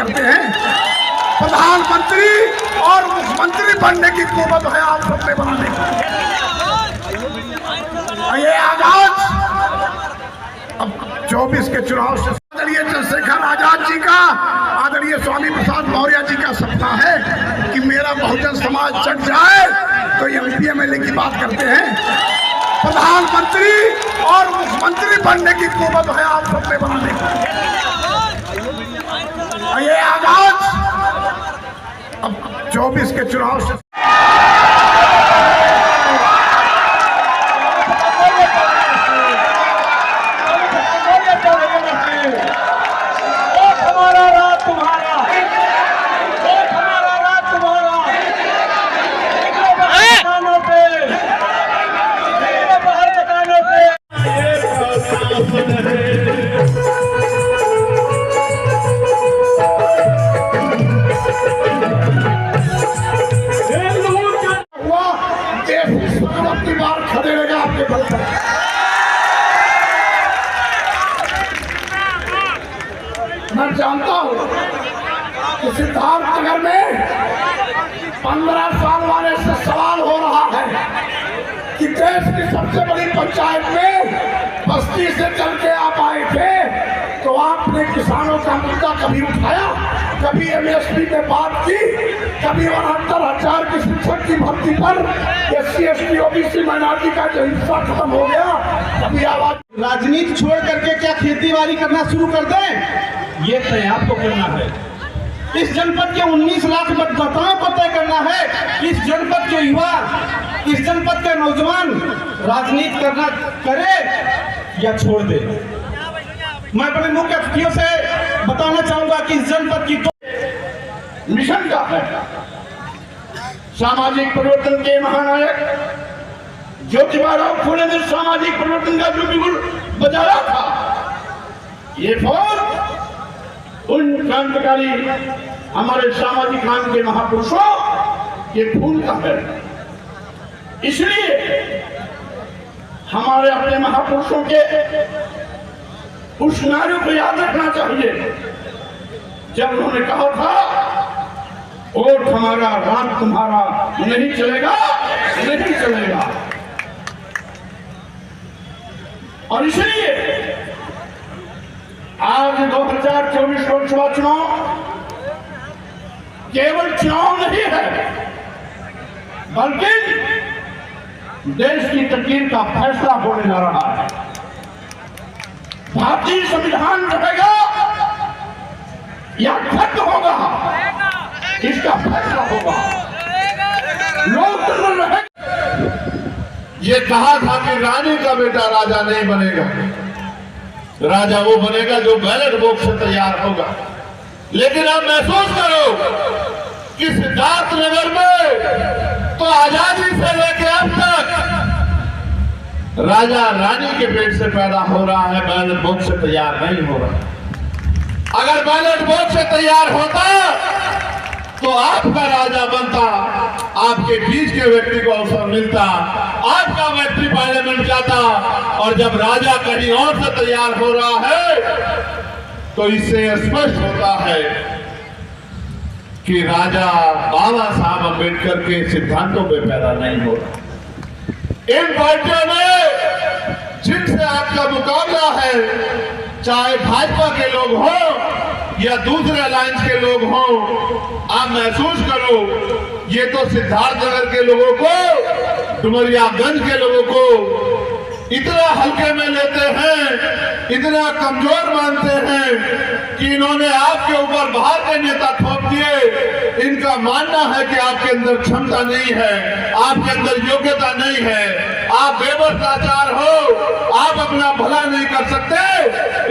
करते हैं। प्रधानमंत्री और मुख्यमंत्री बनने की कुवत है आप सबने बनाने की। ये आगाज अब 24 के चुनाव से आदरणीय चंद्रशेखर आजाद जी का, आदरणीय स्वामी प्रसाद मौर्य जी का सपना है कि मेरा बहुजन समाज जग जाए, तो एमपी एमएलए की बात करते हैं। प्रधानमंत्री और मुख्यमंत्री बनने की कुवत है आप सबने बनाने की। ये आगाज अब 24 के चुनाव से मैं जानता हूं कि सिद्धार्थनगर में 15 साल वाले से सवाल हो रहा है कि देश की सबसे बड़ी पंचायत में बस्ती से चल के आप आए थे, तो आपने किसानों का मुद्दा कभी उठाया? कभी एमएसपी पे बात की? कभी 69,000 की शिक्षक की भर्ती पर SC ST OBC माइनॉरिटी का जो हिस्सा खत्म हो गया, कभी आवाज? राजनीति छोड़ करके क्या खेती बाड़ी करना शुरू कर दें? ये तय आपको करना है। इस जनपद के 19 लाख मतदाताओं को तय करना है। इस जनपद के युवा, इस जनपद का नौजवान राजनीति करना करे या छोड़ दे। मैं अपने मुख्य अतिथियों से बताना चाहूंगा कि इस जनपद की मिशन का है। सामाजिक परिवर्तन के महानायक ज्योतिबा फूले ने सामाजिक परिवर्तन का जो बिगुल बजाया था, ये फौज उन क्रांतिकारी हमारे सामाजिक काम के महापुरुषों के खून का है। इसलिए हमारे अपने महापुरुषों के उस नारे को याद रखना चाहिए जब उन्होंने कहा था, वोट हमारा राज तुम्हारा, नहीं चलेगा, नहीं चलेगा। और इसलिए आज 2024 लोकसभा चुनाव केवल चुनाव नहीं है, बल्कि देश की तकदीर का फैसला होने जा रहा है। भारतीय संविधान रहेगा या खत्म होगा, इसका फैसला होगा। लोकतंत्र रहेगा। ये कहा था कि रानी का बेटा राजा नहीं बनेगा, राजा वो बनेगा जो बैलेट बॉक्स से तैयार होगा। लेकिन आप महसूस करो कि सिद्धार्थनगर में तो आजादी से लेकर अब तक राजा रानी के पेट से पैदा हो रहा है, बैलेट बॉक्स से तैयार नहीं हो रहा। अगर बैलेट बॉक्स से तैयार होता तो आपका राजा बनता, आपके बीच के व्यक्ति को अवसर मिलता, आपका व्यक्ति पार्लियामेंट जाता। और जब राजा कहीं और से तैयार हो रहा है तो इससे स्पष्ट होता है कि राजा बाबा साहब अम्बेडकर के सिद्धांतों पे पैदा नहीं हो रहा। इन पार्टियों में जिनसे आपका मुकाबला है, चाहे भाजपा के लोग हों या दूसरे अलायंस के लोग हों, आप महसूस करो ये तो सिद्धार्थनगर के लोगों को, डुमरियागंज के लोगों को इतना हल्के में लेते हैं, इतना कमजोर मानते हैं कि इन्होंने आपके ऊपर बाहर के नेता थोप दिए। इनका मानना है कि आपके अंदर क्षमता नहीं है, आपके अंदर योग्यता नहीं है, आप बेबस लाचार हो, आप अपना भला नहीं कर सकते,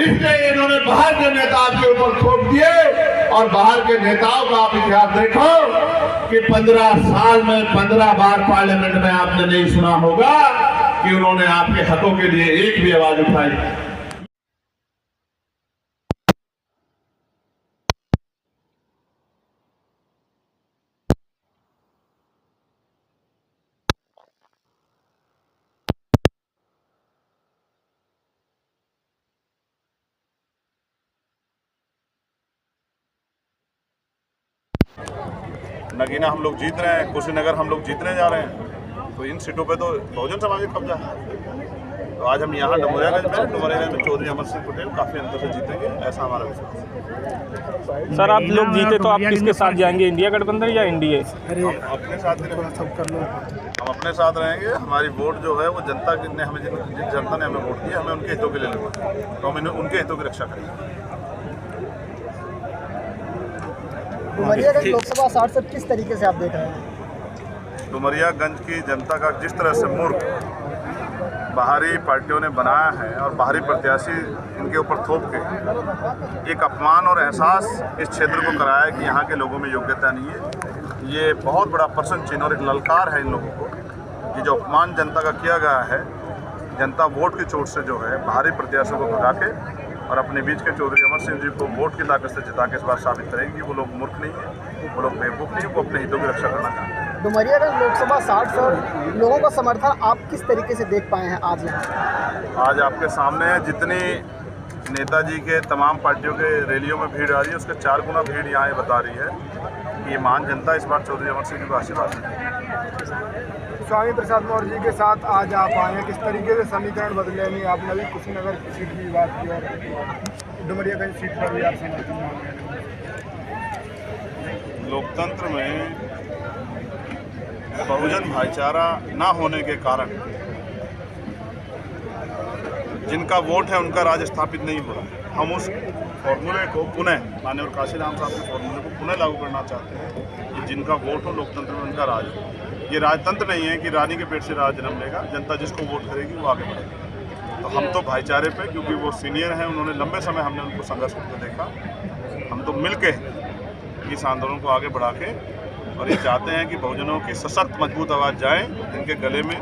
इसलिए इन्होंने बाहर के नेता आपके ऊपर थोप दिए। और बाहर के नेताओं का आप इतिहास देखो कि 15 साल में 15 बार पार्लियामेंट में आपने नहीं सुना होगा कि उन्होंने आपके हकों के लिए एक भी आवाज उठाई। नगीना हम लोग जीत रहे हैं, कुशीनगर हम लोग जीतने जा रहे हैं, तो इन सीटों पे तो बहुजन समाज का कब्जा है। तो आज हम यहाँ डुमरियागंज में चौधरी अमर सिंह पटेल काफ़ी अंतर से जीतेंगे, ऐसा हमारा विश्वास है। सर आप लोग जीते तो आप किसके साथ जाएंगे, इंडिया गठबंधन या एनडीए? हम अपने साथ ही रहेंगे, हम अपने साथ रहेंगे। हमारी वोट जो है वो जनता ने हमें जिन जनता ने हमें वोट दिया, हमें उनके हितों के लिए लगा, तो हम उनके हितों की रक्षा करेंगे। डुमरियागंज लोकसभा 60 से किस तरीके से आप देख रहे हैं? डुमरियागंज की जनता का जिस तरह से मूर्ख बाहरी पार्टियों ने बनाया है और बाहरी प्रत्याशी इनके ऊपर थोप के एक अपमान और एहसास इस क्षेत्र को कराया कि यहाँ के लोगों में योग्यता नहीं है, ये बहुत बड़ा प्रश्न चिन्ह और एक ललकार है इन लोगों को कि जो अपमान जनता का किया गया है, जनता वोट की चोट से जो है बाहरी प्रत्याशियों को भगा के और अपने बीच के चौधरी अमर सिंह जी को वोट की ताकत से जिता के इस बार साबित करेगी कि वो लोग मूर्ख नहीं है, वो लोग बेवकूफ़ नहीं है, वो अपने हितों की रक्षा करना चाहते हैं। डुमरियागंज लोकसभा 60 से लोगों का समर्थन आप किस तरीके से देख पाए हैं आज यहाँ? आज आपके सामने जितनी नेताजी के तमाम पार्टियों के रैलियों में भीड़ आ रही है, उसके 4 गुना भीड़ यहाँ ये बता रही है कि ये महान जनता इस बार चौधरी अमर सिंह जी को आशीर्वाद देगी। स्वामी प्रसाद मौर्य जी के साथ आज आप आए हैं, किस तरीके से समीकरण बदले नहीं? आपने अभी कुशीनगर सीट की बात की और डुमरियागंज सीट पर भी आप समर्थन मांग रहे हैं। लोकतंत्र में बहुजन भाईचारा ना होने के कारण जिनका वोट है उनका राज स्थापित नहीं हो रहा है। हम उस फॉर्मूले को पुनः माननीय काशीराम साहब के फॉर्मूले को पुनः लागू करना चाहते हैं कि जिनका वोट हो लोकतंत्र में उनका राज हो। ये राजतंत्र नहीं है कि रानी के पेट से राज जन्म लेगा, जनता जिसको वोट करेगी वो आगे बढ़ेगा। तो हम तो भाईचारे पे, क्योंकि वो सीनियर हैं, उन्होंने लंबे समय हमने उनको संघर्ष करते देखा, हम तो मिल के इस आंदोलन को आगे बढ़ा के और ये चाहते हैं कि बहुजनों की सशक्त मजबूत आवाज़ जाए, जिनके गले में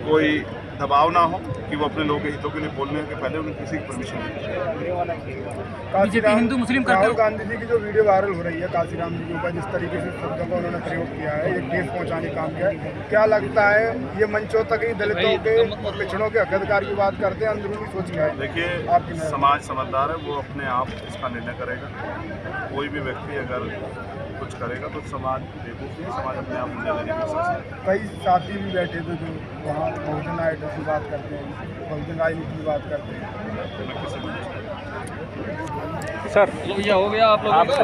कोई दबाव ना हो कि वो अपने लोगों के हितों के लिए बोलने के पहले उन्हें किसी की परमिशन नहीं। हिंदू मुस्लिम राहुल गांधी जी की जो वीडियो वायरल हो रही है काशीराम जी के ऊपर, जिस तरीके से शब्दों का उन्होंने प्रयोग किया है, एक ठेस पहुंचाने का काम किया है, क्या लगता है ये मंचों तक ही दलितों के और पिछड़ों के हक अधिकार की बात करते हैं, अंदरूनी सोच क्या है? देखिए, समाज समझदार है, वो अपने आप इसका निर्णय करेगा। कोई भी व्यक्ति अगर कुछ करेगा तो समाज बेवकूफ़ नहीं, समाज अपने आप निर्णय लेने की कोशिश करेगा। कई साथी भी बैठे थे जो वहाँ बहुजन आइडिया की बात करते हैं, बहुजन राजनीति की बात करते हैं। मैं किसी को सर ये हो गया आप लोगों का।